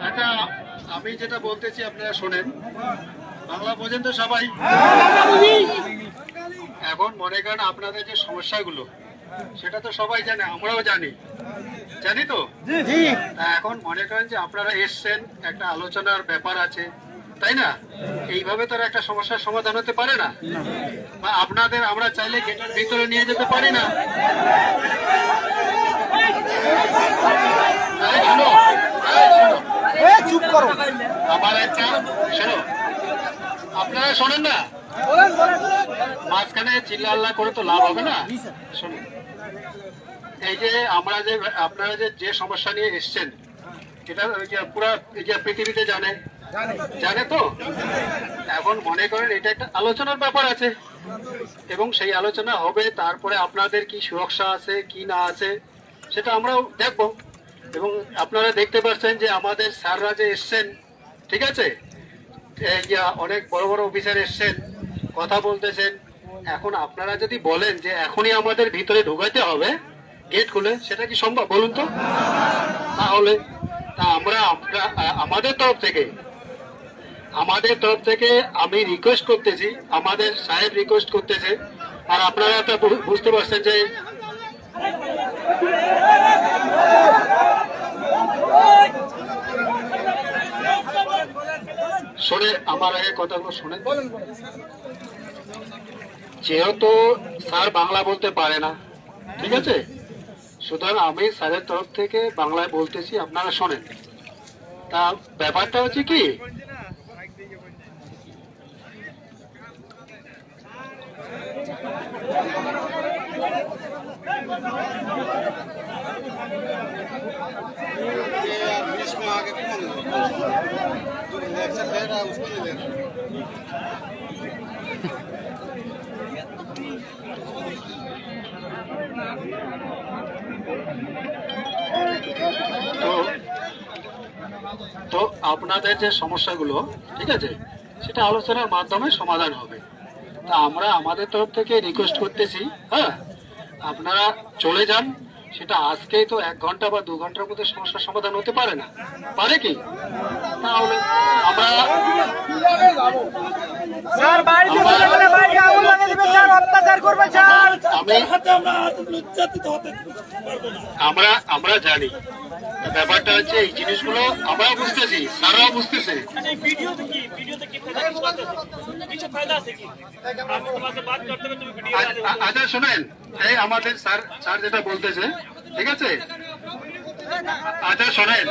আচ্ছা, আমি যেটা বলতেছি আপনারা শোনেন, বাংলা বোঝেন তো সবাই? এখন মনে করেন আপনাদের যে সমস্যাগুলো সেটা তো সবাই জানে, আমরাও জানি, জানি তো। এখন মনে করেন যে আপনারা এসছেন, একটা আলোচনার ব্যাপার আছে, তাই না? এইভাবে তো একটা সমস্যার সমাধান হতে পারে না। বা আপনাদের আমরা চাইলে গেটের ভিতরে নিয়ে যেতে পারি না। চুপ করো, আমার একটা শোনো, আপনারা শোনেন না, মাঝখানে চিল্লা করে তো লাভ হবে না। শুনুন, এই যে আমরা যে আপনারা যে সমস্যা নিয়ে এসছেন, এটা পুরো পৃথিবীতে জানে তো। এখন মনে করেন এটা একটা আলোচনার ব্যাপার আছে, এবং সেই আলোচনা হবে, তারপরে আপনাদের কি সুরক্ষা আছে কি না আছে সেটা আমরাও দেখব। এবং আপনারা দেখতে পাচ্ছেন যে আমাদের স্যাররা যে এসছেন, ঠিক আছে, অনেক বড় বড় অফিসার এসছেন, কথা বলতেছেন। এখন আপনারা যদি বলেন যে এখনই আমাদের ভিতরে ঢোকাতে হবে গেট খুলে, সেটা কি সম্ভব বলুন তো? তাহলে আমরা আমাদের তরফ থেকে আমি রিকোয়েস্ট করতেছি, আমাদের সাহেব রিকোয়েস্ট করতেছে, আর আপনারা তো বুঝতে পারছেন যে শোনে, আমার আগে কথাগুলো শোনেন। যেহেতু স্যার বাংলা বলতে পারে না, ঠিক আছে, সুতরাং আমি স্যারের তরফ থেকে বাংলায় বলতেছি, আপনারা শোনেন। তা ব্যাপারটা হচ্ছে কি, তো আপনাদের যে সমস্যাগুলো, ঠিক আছে, সেটা আলোচনার মাধ্যমে সমাধান হবে। তা আমরা আমাদের তরফ থেকে রিকোয়েস্ট করতেছি, হ্যাঁ, আপনারা চলে যান। সেটা আজকেই তো 1 ঘন্টা বা 2 ঘন্টার মধ্যে সমস্যার সমাধান হতে পারে না, পারে কি? তাহলে আমরা আমরা জানি ব্যাপারটা হচ্ছে, এই জিনিসগুলো আমরা বুঝতেছি, স্যাররাও বুঝতেছে। আচ্ছা শোনেন, এই আমাদের স্যার যেটা বলতেছে, ঠিক আছে, আচ্ছা শোনেন,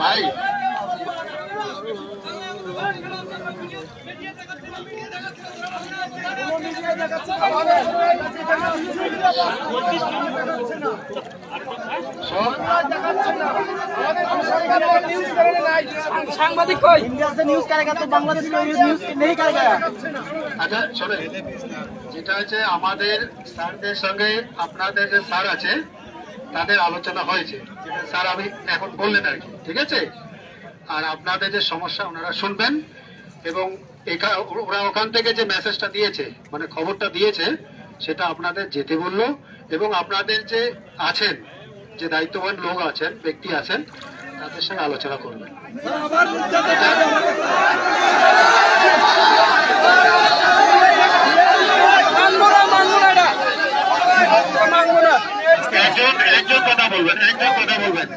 ভাই সাংবাদিক কই? ইন্ডিয়াতে নিউজ কারেগা তো বাংলাদেশে নিউজ নেই কারেগা। আচ্ছা শোনেন, যেটা হচ্ছে আমাদের স্যারদের সঙ্গে আপনাদের যে স্যার আছে তাদের আলোচনা হয়েছে, যেটা স্যার আমি এখন বললেন আর কি, ঠিক আছে। আর আপনাদের যে সমস্যা ওনারা শুনবেন, এবং ওরা ওখান থেকে যে মেসেজটা দিয়েছে, মানে খবরটা দিয়েছে, সেটা আপনাদের যেতে বললো। এবং আপনাদের যে আছেন, যে দায়িত্ববান লোক আছেন, ব্যক্তি আছেন, তাদের সঙ্গে আলোচনা করবেন। একজন কথা বলবেন।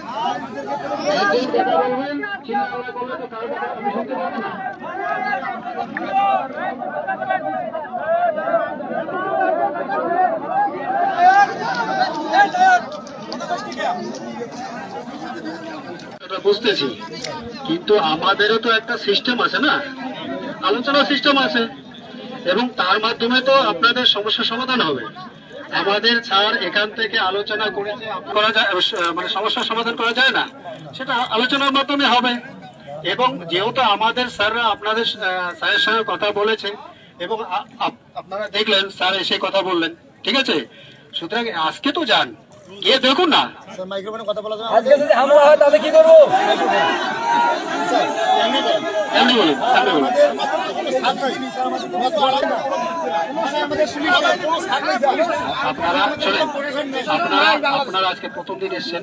বুঝতেছি, কিন্তু আমাদেরও তো একটা সিস্টেম আছে না, আলোচনা সিস্টেম আছে, এবং তার মাধ্যমে তো আপনাদের সমস্যার সমাধান হবে। আমাদের স্যার এখান থেকে আলোচনা করা যায়, মানে সমস্যার সমাধান করা যায় না, সেটা আলোচনার মাধ্যমে হবে। এবং যেহেতু আমাদের স্যাররা আপনাদের স্যারের সঙ্গে কথা বলেছে, এবং আপনারা দেখলেন স্যার এসে কথা বললেন, ঠিক আছে, সুতরাং আজকে তো যান, গিয়ে দেখুন না। মাইক্রোফোনে কথা বলা যাবে না। আজকে যদি হামলা হয় তাহলে কি করবো? এমনি বলুন, এমনি বলুন। আপনারা শোনেন, আপনারা আজকে প্রথম দিন এসছেন,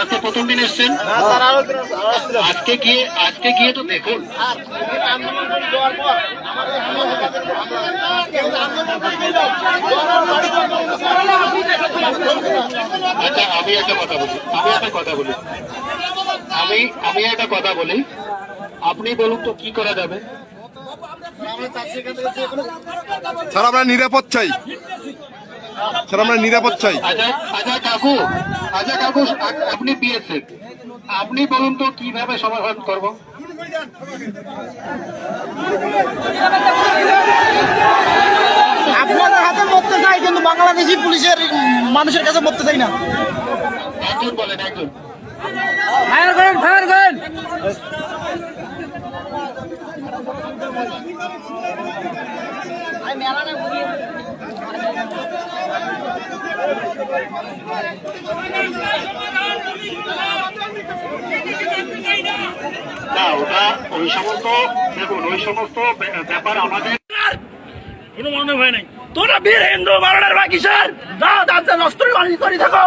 আজকে প্রথম দিন এসছেন, আজকে গিয়ে তো দেখুন। আচ্ছা আমি একটা কথা বলি, আপনি বলুন তো কি করা যাবে? স্যার আমরা নিরাপদ চাই, স্যার আমরা নিরাপদ চাই। আচ্ছা কাকু, আপনি বিএসএফ, আপনি বলুন তো কিভাবে সমাধান করব? আপনাদের হাতে মরতে চাই, কিন্তু বাংলাদেশি পুলিশের মানুষের কাছে মরতে চাই না। একজন বলেন, একজন। ফায়ার করেন, ফায়ার করেন। না ওটা ওই সমস্ত, দেখুন ওই সমস্ত ব্যাপার আমাদের কোনো মনে হয় নাই। তোরা বীর হিন্দু বারণের বাকি স্যার, যাও দাঁত নষ্ট করে থাকো।